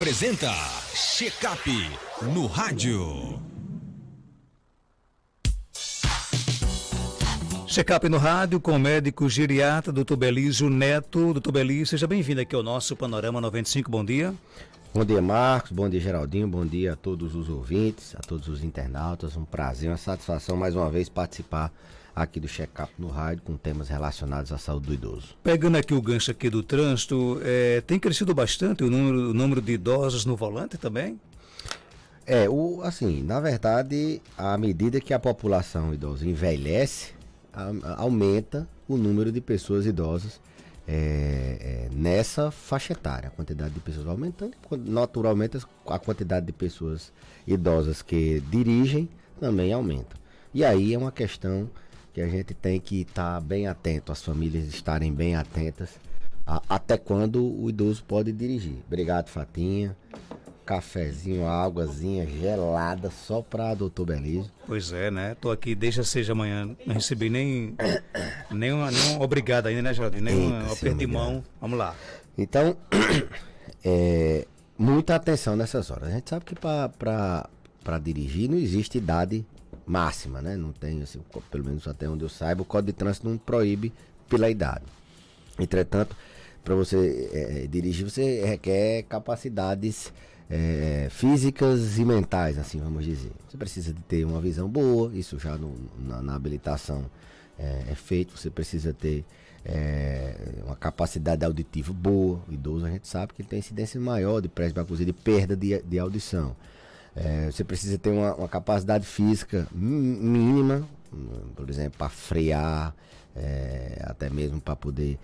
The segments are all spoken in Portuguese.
apresenta Check-up no rádio. Check-up no rádio com o médico geriatra, Dr. Belísio Neto. Dr. Belísio, seja bem-vindo aqui ao nosso Panorama 95. Bom dia. Bom dia, Marcos. Bom dia, Geraldinho. Bom dia a todos os ouvintes, a todos os internautas. Um prazer, uma satisfação mais uma vez participar aqui do Check-up no rádio com temas relacionados à saúde do idoso. Pegando aqui o gancho aqui do trânsito, tem crescido bastante o número de idosos no volante também? Na verdade, à medida que a população idosa envelhece, aumenta o número de pessoas idosas nessa faixa etária. A quantidade de pessoas aumentando, naturalmente a quantidade de pessoas idosas que dirigem também aumenta. E aí é uma questão que a gente tem que estar bem atento, as famílias estarem bem atentas até quando o idoso pode dirigir. Obrigado, Fatinha. Cafezinho, águazinha gelada só para Dr. Belísio. Pois é, né? Tô aqui desde as 6 da manhã, não recebi nem uma obrigado ainda, né, Geraldinho? Nem um aperto de mão. Vamos lá. Então, muita atenção nessas horas. A gente sabe que para dirigir não existe idade máxima, né? Não tem, assim, pelo menos até onde eu saiba, o Código de Trânsito não proíbe pela idade. Entretanto, para você dirigir, você requer capacidades físicas e mentais, assim vamos dizer. Você precisa de ter uma visão boa, isso já na habilitação é feito. Você precisa ter uma capacidade auditiva boa. O idoso, a gente sabe que ele tem incidência maior de presbiacusia, de perda de audição. Você precisa ter uma capacidade física mínima, por exemplo, para frear, até mesmo para poder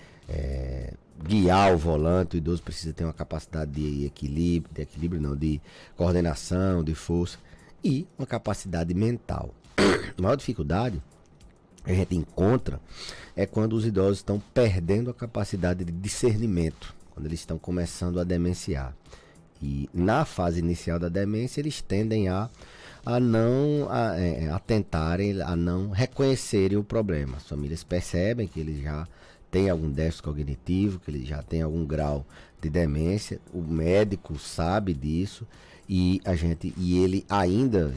guiar o volante. O idoso precisa ter uma capacidade de equilíbrio, de coordenação, de força e uma capacidade mental. A maior dificuldade que a gente encontra é quando os idosos estão perdendo a capacidade de discernimento, quando eles estão começando a demenciar. E na fase inicial da demência eles tendem a tentarem a não reconhecerem o problema. As famílias percebem que eles já têm algum déficit cognitivo, que eles já têm algum grau de demência. O médico sabe disso e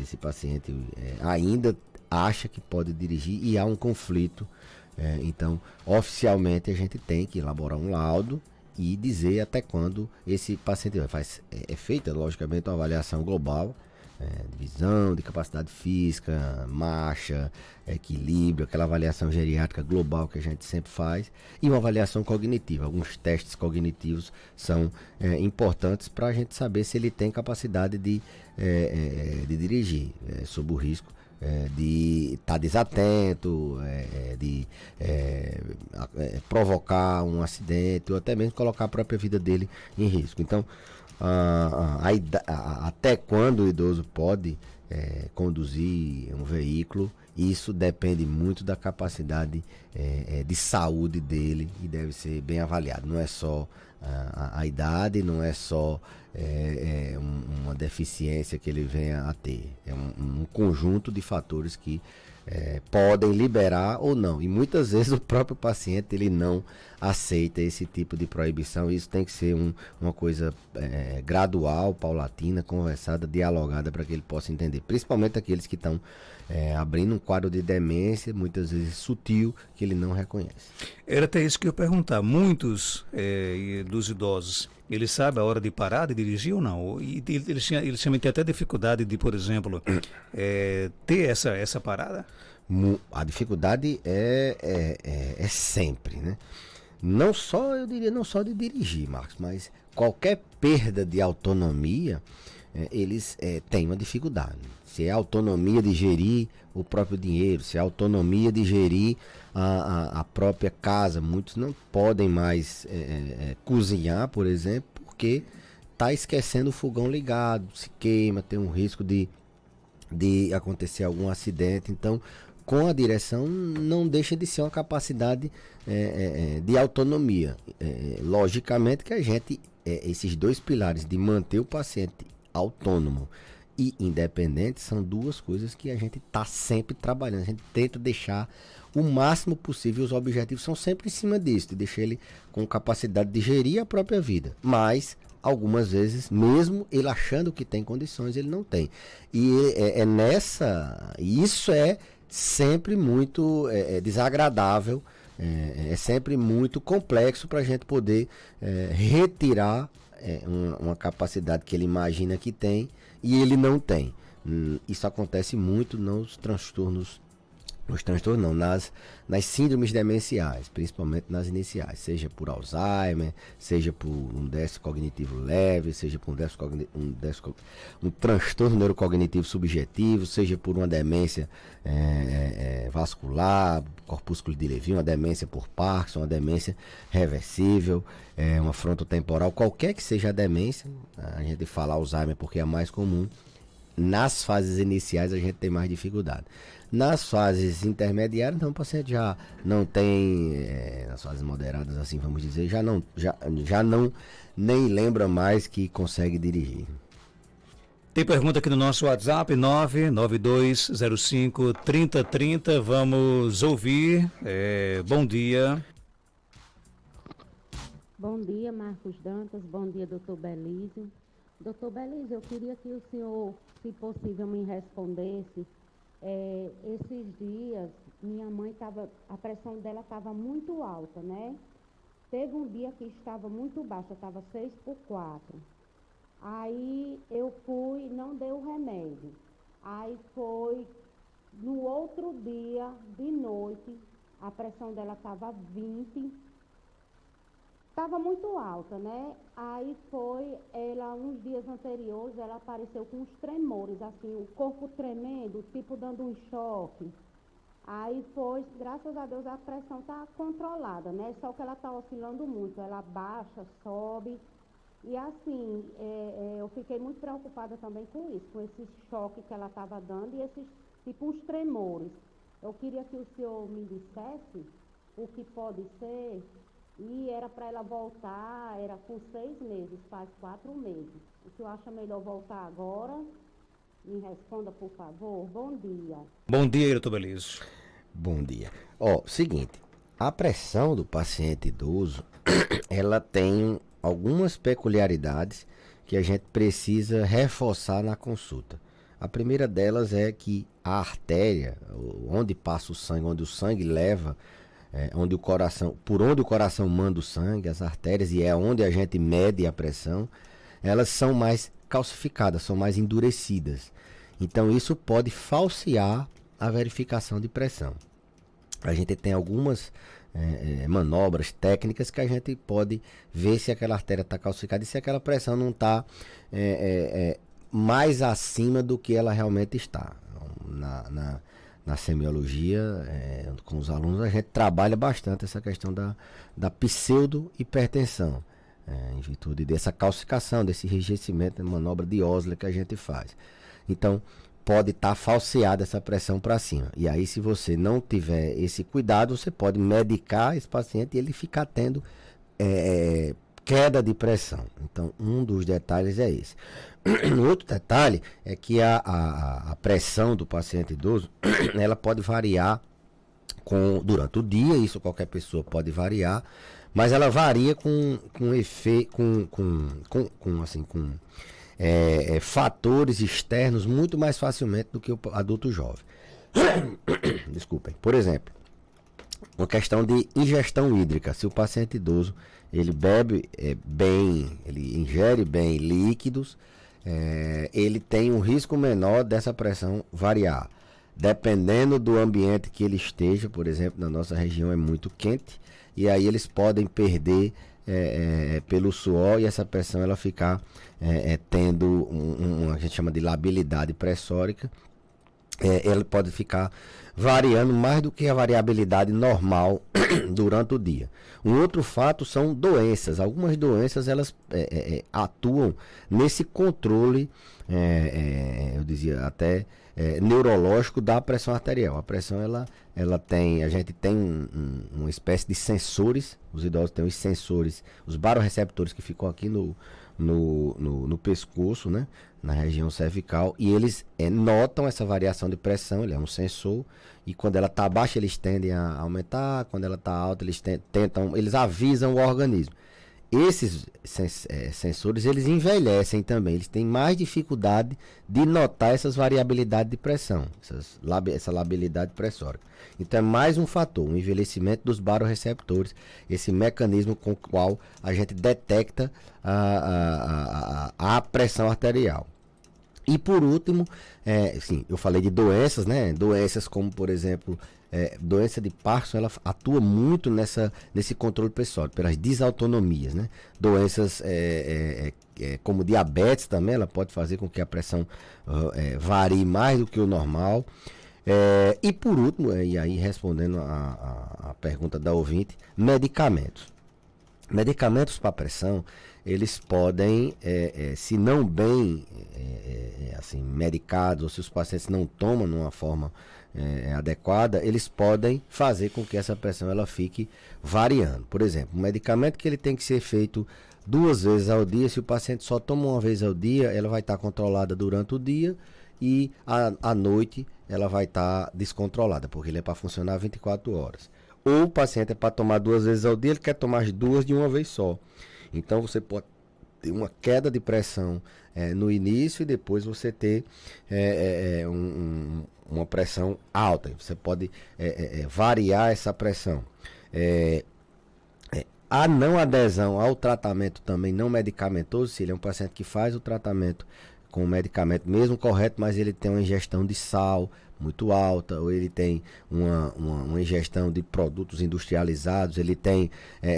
esse paciente ainda acha que pode dirigir e há um conflito. Então, oficialmente a gente tem que elaborar um laudo e dizer até quando esse paciente é feita, logicamente, uma avaliação global, de visão, de capacidade física, marcha, equilíbrio, aquela avaliação geriátrica global que a gente sempre faz, e uma avaliação cognitiva. Alguns testes cognitivos são importantes para a gente saber se ele tem capacidade de dirigir, sob o risco de estar desatento, de provocar um acidente ou até mesmo colocar a própria vida dele em risco. Então, até quando o idoso pode conduzir um veículo, isso depende muito da capacidade de saúde dele e deve ser bem avaliado. Não é só a idade, não é só uma deficiência que ele venha a ter. É um conjunto de fatores que podem liberar ou não. E muitas vezes o próprio paciente ele não aceita esse tipo de proibição. Isso tem que ser uma coisa gradual, paulatina, conversada, dialogada, para que ele possa entender. Principalmente aqueles que estão abrindo um quadro de demência, muitas vezes sutil, que ele não reconhece. Era até isso que eu ia perguntar. Muitos dos idosos, eles sabem a hora de parar de dirigir ou não? E eles também têm até dificuldade de, por exemplo, ter essa parada? A dificuldade é sempre, né? Não só, eu diria, não só de dirigir, Marcos, mas qualquer perda de autonomia, eles têm uma dificuldade. Se é a autonomia de gerir o próprio dinheiro, se é a autonomia de gerir a própria casa. Muitos não podem mais cozinhar, por exemplo, porque está esquecendo o fogão ligado, se queima, tem um risco de acontecer algum acidente. Então, com a direção, não deixa de ser uma capacidade de autonomia. Logicamente que a gente, esses dois pilares de manter o paciente autônomo e independente são duas coisas que a gente está sempre trabalhando. A gente tenta deixar o máximo possível, os objetivos são sempre em cima disso, de deixar ele com capacidade de gerir a própria vida, mas algumas vezes, mesmo ele achando que tem condições, ele não tem. E isso é sempre muito desagradável, é sempre muito complexo para a gente poder retirar uma capacidade que ele imagina que tem e ele não tem. Isso acontece muito nos transtornos não, nas síndromes demenciais, principalmente nas iniciais, seja por Alzheimer, seja por um déficit cognitivo leve, seja por um transtorno neurocognitivo subjetivo, seja por uma demência vascular, corpúsculo de Levy, uma demência por Parkinson, uma demência reversível, uma frontotemporal, qualquer que seja a demência, a gente fala Alzheimer porque é a mais comum. Nas fases iniciais a gente tem mais dificuldade. Nas fases intermediárias, então o paciente já não tem, nas fases moderadas, assim vamos dizer, já não nem lembra mais que consegue dirigir. Tem pergunta aqui no nosso WhatsApp, 992053030. Vamos ouvir. Bom dia. Bom dia, Marcos Dantas. Bom dia, doutor Belísio. Doutor Belísio, eu queria que o senhor, se possível, me respondesse. Esses dias, minha mãe a pressão dela estava muito alta, né? Teve um dia que estava muito baixa, estava 6/4. Aí eu fui, não deu remédio. Aí foi, no outro dia, de noite, a pressão dela estava 20. Estava muito alta, né? Aí foi, ela, uns dias anteriores, ela apareceu com uns tremores, assim, o corpo tremendo, tipo dando um choque. Aí foi, graças a Deus, a pressão está controlada, né? Só que ela está oscilando muito, ela baixa, sobe. E assim, eu fiquei muito preocupada também com isso, com esse choque que ela estava dando e esses, tipo, uns tremores. Eu queria que o senhor me dissesse o que pode ser. E era para ela voltar, era com 6 meses, faz 4 meses. O senhor acha melhor voltar agora? Me responda, por favor. Bom dia. Bom dia, doutor Belísio. Bom dia. Seguinte, a pressão do paciente idoso, ela tem algumas peculiaridades que a gente precisa reforçar na consulta. A primeira delas é que a artéria, onde passa o sangue, onde o sangue leva, por onde o coração manda o sangue, as artérias, e é onde a gente mede a pressão, elas são mais calcificadas, são mais endurecidas. Então isso pode falsear a verificação de pressão. A gente tem algumas manobras técnicas que a gente pode ver se aquela artéria está calcificada e se aquela pressão não está mais acima do que ela realmente está. Na semiologia, com os alunos, a gente trabalha bastante essa questão da pseudo-hipertensão, em virtude dessa calcificação, desse enrijecimento, da manobra de Osler que a gente faz. Então, pode estar falseada essa pressão para cima. E aí, se você não tiver esse cuidado, você pode medicar esse paciente e ele ficar tendo queda de pressão. Então, um dos detalhes é esse. Outro detalhe é que a pressão do paciente idoso, ela pode variar durante o dia, isso qualquer pessoa pode variar, mas ela varia com fatores externos muito mais facilmente do que o adulto jovem. Desculpem. Por exemplo, uma questão de ingestão hídrica. Se o paciente idoso ele bebe bem, ele ingere bem líquidos, ele tem um risco menor dessa pressão variar. Dependendo do ambiente que ele esteja, por exemplo, na nossa região é muito quente, e aí eles podem perder pelo suor e essa pressão ela ficar tendo a gente chama de labilidade pressórica. Ela pode ficar variando mais do que a variabilidade normal durante o dia. Um outro fato são doenças. Algumas doenças elas atuam nesse controle, eu dizia até neurológico da pressão arterial. A pressão a gente tem uma espécie de sensores. Os idosos têm os sensores, os baroreceptores que ficam aqui no pescoço, né? Na região cervical, e eles notam essa variação de pressão. Ele é um sensor, e quando ela está baixa eles tendem a aumentar, quando ela está alta eles eles avisam o organismo. esses sensores, eles envelhecem também, eles têm mais dificuldade de notar essas variabilidades de pressão, essa labilidade pressórica. Então é mais um fator, o envelhecimento dos baroreceptores, esse mecanismo com o qual a gente detecta a pressão arterial. E por último, sim, eu falei de doenças, né? Doenças como, por exemplo, doença de Parkinson, ela atua muito nesse controle pressórico, pelas desautonomias, né? Doenças como diabetes também, ela pode fazer com que a pressão varie mais do que o normal. E por último, e aí respondendo a pergunta da ouvinte, medicamentos. Medicamentos para pressão, eles podem, se não bem assim, medicados, ou se os pacientes não tomam de uma forma adequada, eles podem fazer com que essa pressão ela fique variando. Por exemplo, um medicamento que ele tem que ser feito 2 vezes ao dia, se o paciente só toma uma vez ao dia, ela vai estar controlada durante o dia e à noite ela vai estar descontrolada, porque ele é para funcionar 24 horas. Ou o paciente é para tomar 2 vezes ao dia, ele quer tomar as 2 de uma vez só. Então você pode ter uma queda de pressão no início e depois você ter uma pressão alta. Você pode variar essa pressão. A não adesão ao tratamento também não medicamentoso, se ele é um paciente que faz o tratamento com o medicamento mesmo correto, mas ele tem uma ingestão de sal muito alta, ou ele tem uma ingestão de produtos industrializados, ele tem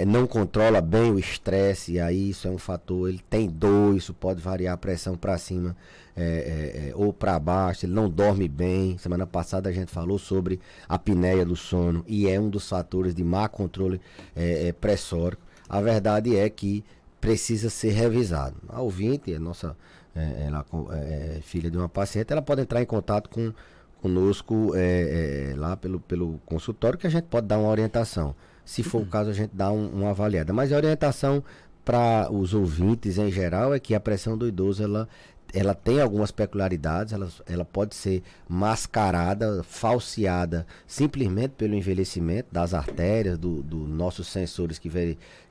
não controla bem o estresse, e aí isso é um fator, ele tem dor, isso pode variar a pressão para cima ou para baixo, ele não dorme bem. Semana passada a gente falou sobre a apneia do sono, e é um dos fatores de má controle pressórico. A verdade é que precisa ser revisado. A ouvinte, ela é filha de uma paciente, ela pode entrar em contato conosco lá pelo consultório, que a gente pode dar uma orientação. Se for o caso, a gente dá uma avaliada. Mas a orientação para os ouvintes em geral é que a pressão do idoso ela tem algumas peculiaridades, ela pode ser mascarada, falseada, simplesmente pelo envelhecimento das artérias, dos nossos sensores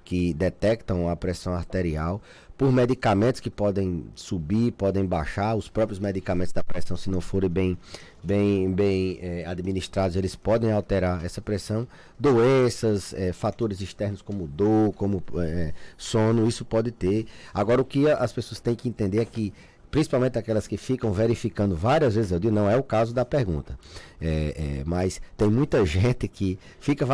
que detectam a pressão arterial, por medicamentos que podem subir, podem baixar. Os próprios medicamentos da pressão, se não forem bem administrados, eles podem alterar essa pressão. Doenças, fatores externos como dor, como sono, isso pode ter. Agora, o que as pessoas têm que entender é que, principalmente aquelas que ficam verificando várias vezes ao dia, não é o caso da pergunta, mas tem muita gente que fica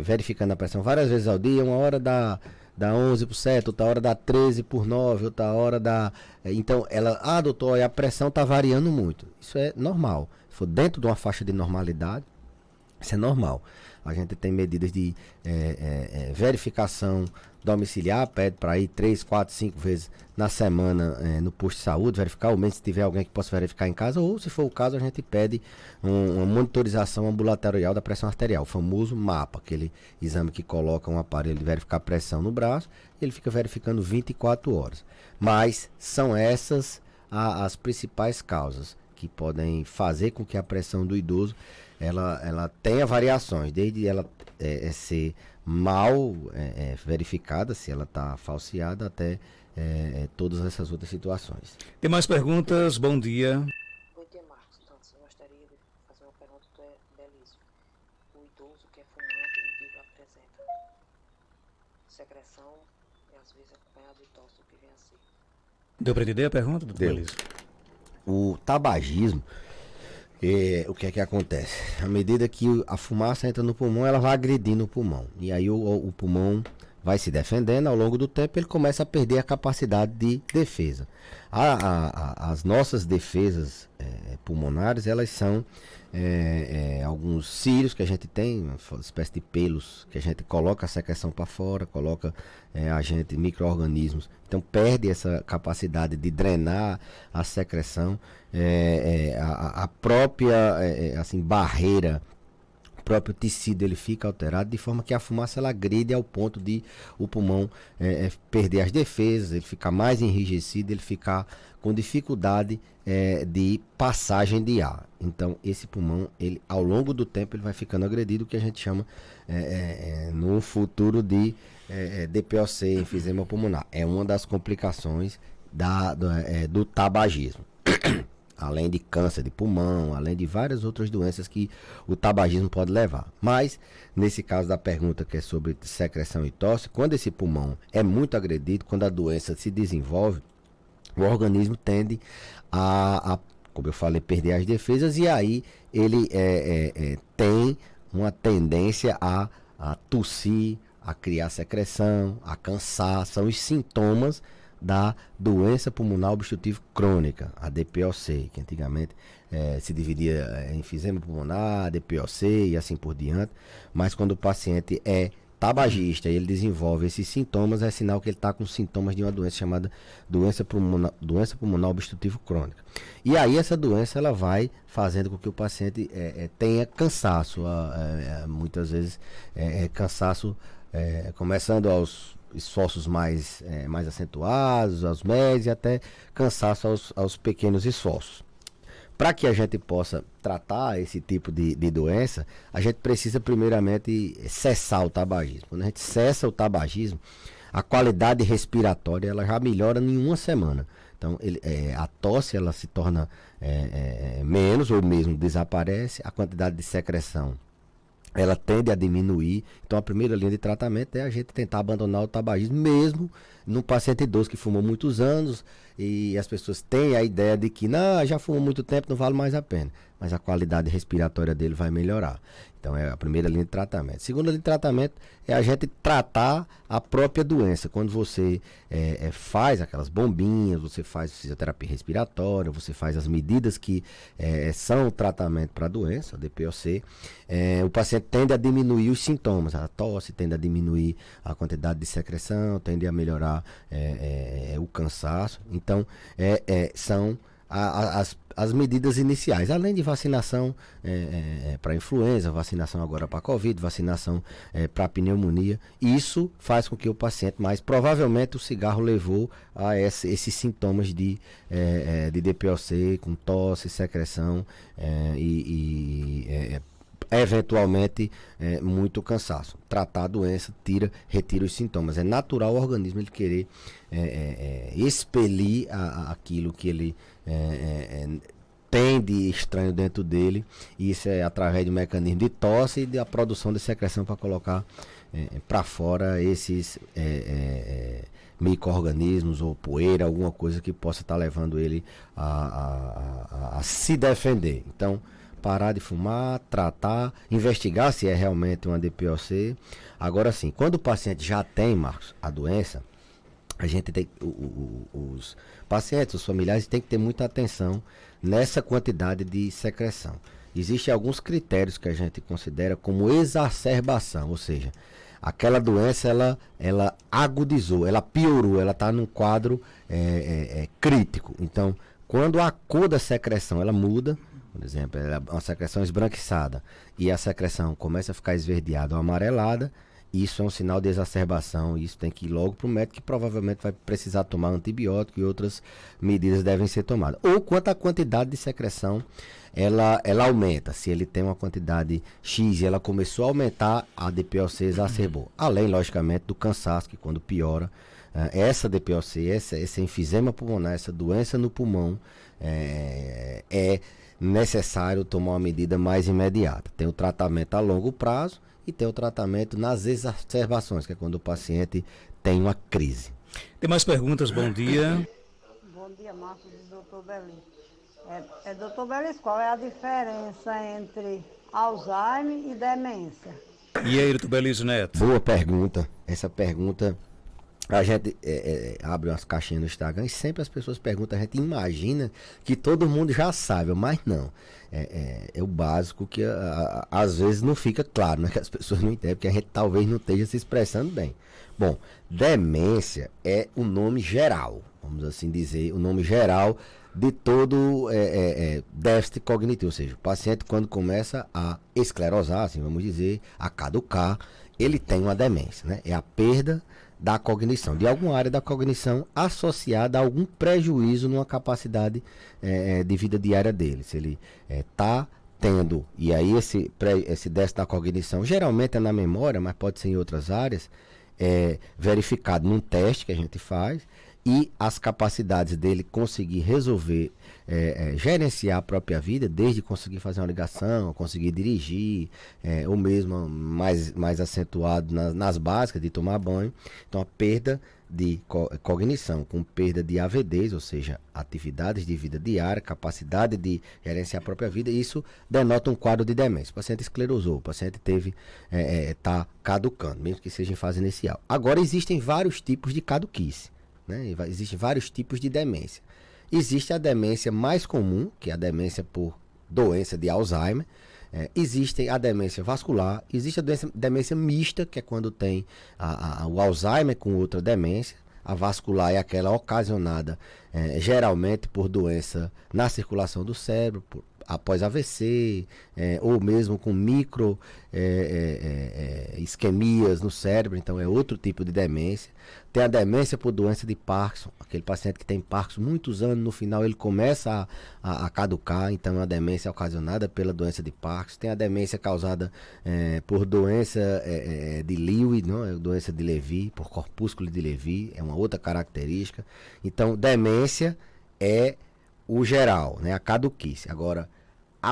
verificando a pressão várias vezes ao dia. Uma hora dá 11%, outra hora dá 13/9, outra hora dá... Então, doutor, a pressão está variando muito. Isso é normal. Se for dentro de uma faixa de normalidade, isso é normal. A gente tem medidas de verificação domiciliar, pede para ir 3, 4, 5 vezes na semana no posto de saúde, verificar, ou mesmo se tiver alguém que possa verificar em casa, ou se for o caso, a gente pede uma monitorização ambulatorial da pressão arterial, o famoso MAPA, aquele exame que coloca um aparelho de verificar a pressão no braço, e ele fica verificando 24 horas. Mas são essas as principais causas que podem fazer com que a pressão do idoso ela tenha variações, desde ela ser mal verificada, se ela está falseada, até todas essas outras situações. Tem mais perguntas? Bom dia. Bom dia, Marcos. Então, eu gostaria de fazer uma pergunta do Belísio. O idoso que é fumante, ele apresenta secreção e às vezes acompanhado de tosse, o que vem assim. Deu para entender a pergunta, doutor Belísio? O tabagismo, o que é que acontece? À medida que a fumaça entra no pulmão, ela vai agredindo o pulmão. E aí o pulmão vai se defendendo. Ao longo do tempo, ele começa a perder a capacidade de defesa. As nossas defesas pulmonares, elas são alguns cílios que a gente tem, uma espécie de pelos que a gente coloca a secreção para fora, coloca micro-organismos. Então perde essa capacidade de drenar a secreção. A própria barreira o próprio tecido ele fica alterado, de forma que a fumaça ela agride ao ponto de o pulmão perder as defesas, ele ficar mais enrijecido, ele ficar com dificuldade de passagem de ar. Então esse pulmão, ele, ao longo do tempo, ele vai ficando agredido, o que a gente chama no futuro de DPOC, enfisema pulmonar. É uma das complicações do tabagismo. Além de câncer de pulmão, além de várias outras doenças que o tabagismo pode levar. Mas, nesse caso da pergunta que é sobre secreção e tosse, quando esse pulmão é muito agredido, quando a doença se desenvolve, o organismo tende como eu falei, perder as defesas, e aí ele tem uma tendência a tossir, a criar secreção, a cansar. São os sintomas da doença pulmonar obstrutiva crônica, a DPOC, que antigamente se dividia em enfisema pulmonar, DPOC e assim por diante, mas quando o paciente é tabagista e ele desenvolve esses sintomas, é sinal que ele está com sintomas de uma doença chamada doença pulmonar obstrutiva crônica. E aí essa doença ela vai fazendo com que o paciente tenha cansaço, muitas vezes cansaço começando aos esforços mais acentuados, aos médios, e até cansaço aos pequenos esforços. Para que a gente possa tratar esse tipo de doença, a gente precisa primeiramente cessar o tabagismo. Quando a gente cessa o tabagismo, a qualidade respiratória ela já melhora em uma semana. Então a tosse ela se torna menos ou mesmo desaparece, a quantidade de secreção ela tende a diminuir. Então a primeira linha de tratamento é a gente tentar abandonar o tabagismo, mesmo num paciente idoso que fumou muitos anos, e as pessoas têm a ideia de que já fumou muito tempo, não vale mais a pena, mas a qualidade respiratória dele vai melhorar. Então é a primeira linha de tratamento. A segunda linha de tratamento é a gente tratar a própria doença. Quando você faz aquelas bombinhas, você faz fisioterapia respiratória, você faz as medidas que são o tratamento para a doença, a DPOC, o paciente tende a diminuir os sintomas. A tosse tende a diminuir a quantidade de secreção, tende a melhorar o cansaço. Então são as medidas iniciais, além de vacinação para influenza, vacinação agora para Covid, vacinação para pneumonia. Isso faz com que o paciente, mas provavelmente o cigarro levou a esses sintomas de DPOC, com tosse, secreção eventualmente muito cansaço. Tratar a doença retira os sintomas. É natural o organismo ele querer expelir aquilo que ele tem de estranho dentro dele, e isso é através do mecanismo de tosse e da produção de secreção para colocar para fora esses micro-organismos ou poeira, alguma coisa que possa estar levando ele a se defender. Então, parar de fumar, tratar, investigar se é realmente uma DPOC. Agora sim, quando o paciente já tem, Marcos, a doença, a gente tem, os pacientes, os familiares têm que ter muita atenção nessa quantidade de secreção. Existem alguns critérios que a gente considera como exacerbação, ou seja, aquela doença ela agudizou, ela piorou, ela está num quadro crítico. Então, quando a cor da secreção ela muda, por exemplo, uma secreção esbranquiçada e a secreção começa a ficar esverdeada ou amarelada, isso é um sinal de exacerbação. Isso tem que ir logo para o médico, que provavelmente vai precisar tomar antibiótico e outras medidas devem ser tomadas. Ou quanto a quantidade de secreção ela aumenta. Se ele tem uma quantidade X e ela começou a aumentar, a DPOC exacerbou. Além, logicamente, do cansaço, que quando piora, essa DPOC, esse enfisema pulmonar, essa doença no pulmão, é necessário tomar uma medida mais imediata. Tem o tratamento a longo prazo e tem o tratamento nas exacerbações, que é quando o paciente tem uma crise. Tem mais perguntas? Bom dia. Bom dia, Marcos e doutor Belis. Doutor Belis, qual é a diferença entre Alzheimer e demência? E aí, doutor Belis Neto? Boa pergunta. Essa pergunta A gente abre umas caixinhas no Instagram e sempre as pessoas perguntam, a gente imagina que todo mundo já sabe, mas não. É o básico que às vezes não fica claro, né? Que as pessoas não entendem, porque a gente talvez não esteja se expressando bem. Bom, demência é o nome geral, vamos assim dizer, o nome geral de todo déficit cognitivo, ou seja, o paciente quando começa a esclerosar, assim vamos dizer, a caducar, ele tem uma demência, né? É a perda da cognição, de alguma área da cognição associada a algum prejuízo numa capacidade de vida diária dele. Se ele está tendo, e aí esse déficit da cognição geralmente é na memória, mas pode ser em outras áreas, verificado num teste que a gente faz, e as capacidades dele conseguir resolver, gerenciar a própria vida, desde conseguir fazer uma ligação, conseguir dirigir, ou mesmo mais acentuado nas básicas de tomar banho. Então a perda de cognição com perda de AVDs, ou seja, atividades de vida diária, capacidade de gerenciar a própria vida, isso denota um quadro de demência. O paciente esclerosou, o paciente está caducando, mesmo que seja em fase inicial. Agora existem vários tipos de caduquice. Né? Existem vários tipos de demência. Existe a demência mais comum, que é a demência por doença de Alzheimer. Existe a demência vascular. Existe a demência mista, que é quando tem o Alzheimer com outra demência. A vascular é aquela ocasionada geralmente por doença na circulação do cérebro, após AVC, ou mesmo com micro isquemias no cérebro, então é outro tipo de demência. Tem a demência por doença de Parkinson, aquele paciente que tem Parkinson muitos anos, no final ele começa a caducar, então é uma demência ocasionada pela doença de Parkinson. Tem a demência causada por doença de Lewy, não? Doença de Levy, por corpúsculo de Levy, é uma outra característica. Então, demência é o geral, né? A caduquice. Agora,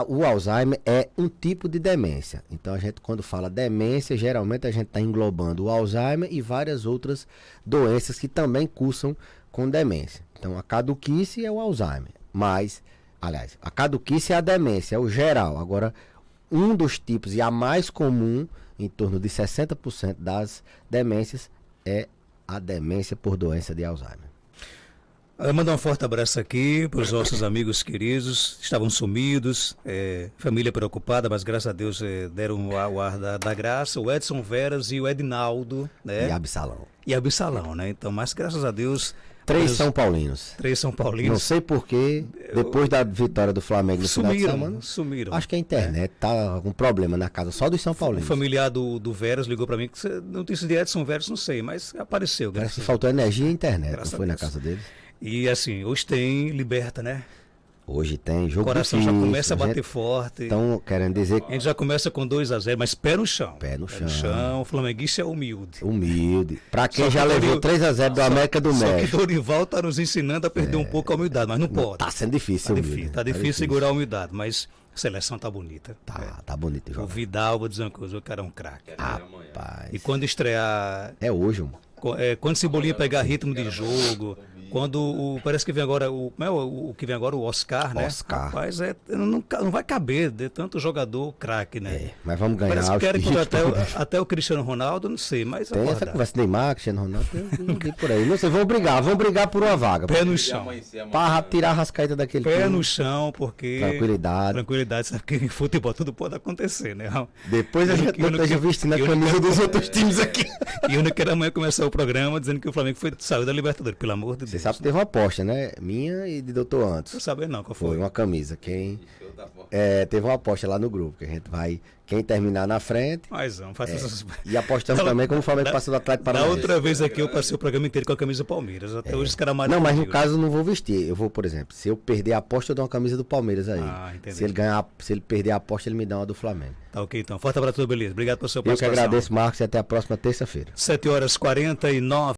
o Alzheimer é um tipo de demência. Então, a gente, quando fala demência, geralmente a gente está englobando o Alzheimer e várias outras doenças que também cursam com demência. Então, a caduquice é o Alzheimer. Mas, aliás, a caduquice é a demência, é o geral. Agora, um dos tipos, e a mais comum, em torno de 60% das demências, é a demência por doença de Alzheimer. Mandar um forte abraço aqui para os nossos amigos queridos, estavam sumidos, família preocupada, mas graças a Deus deram o ar da graça, o Edson Veras e o Edinaldo, né? E Absalão, né? Então, mas graças a Deus... Três São Paulinos. Não sei porquê, depois da vitória do Flamengo no final de semana, sumiram. Acho que a internet tá com problema na casa só dos São Paulinos. O familiar do Veras ligou para mim, que notícia de Edson Veras, não sei, mas apareceu. Parece que faltou energia e internet, não foi na casa deles? E assim, hoje tem Liberta, né? Hoje tem jogo. O coração difícil, já começa a bater forte. Então, querendo dizer que... A gente já começa com 2-0, mas pé no chão. Pé no chão. O flamenguista é humilde. Pra quem já levou 3-0 do América do México. Só que Dorival tá nos ensinando a perder um pouco a humildade, mas não pode. Tá sendo difícil, Tá difícil segurar a humildade, mas a seleção tá bonita. Tá bonito. O Vidal, vou dizer uma coisa, o cara é um craque. Rapaz. E quando estrear... É hoje, mano. Quando Cebolinha pegar ritmo de jogo, quando parece que vem agora o que vem agora, o Oscar, né? Rapaz, não vai caber de tanto jogador craque, né? Mas vamos ganhar. Parece que querem até o Cristiano Ronaldo, não sei, mas tem essa conversa de Neymar, Cristiano Ronaldo, tem por aí. Não sei, vão brigar por uma vaga. Pé no chão. Para tirar a rascaeta daquele Pé no chão, porque... Tranquilidade, sabe que em futebol tudo pode acontecer, né? Depois a gente não esteja vestindo a camisa dos outros times aqui. E eu não quero amanhã começar o programa dizendo que o Flamengo saiu da Libertadores, pelo amor de Deus. Você sabe que teve uma aposta, né? Minha e de Dr. Antos. Não sabe não, qual foi? Foi uma camisa. Teve uma aposta lá no grupo, que a gente vai... Quem terminar na frente... Mas não, faz essas... E apostamos também como o Flamengo passou do Atlético Paranaense. Na outra vez aqui eu passei o programa inteiro com a camisa do Palmeiras. Até hoje os caras mais... Não, mas no caso eu não vou vestir. Eu vou, por exemplo, se eu perder a aposta, eu dou uma camisa do Palmeiras aí. Se ele perder a aposta, ele me dá uma do Flamengo. Tá ok, então. Forte abraço, beleza. Obrigado pela sua participação. Eu que agradeço, Marcos, e até a próxima terça-feira. 7h49.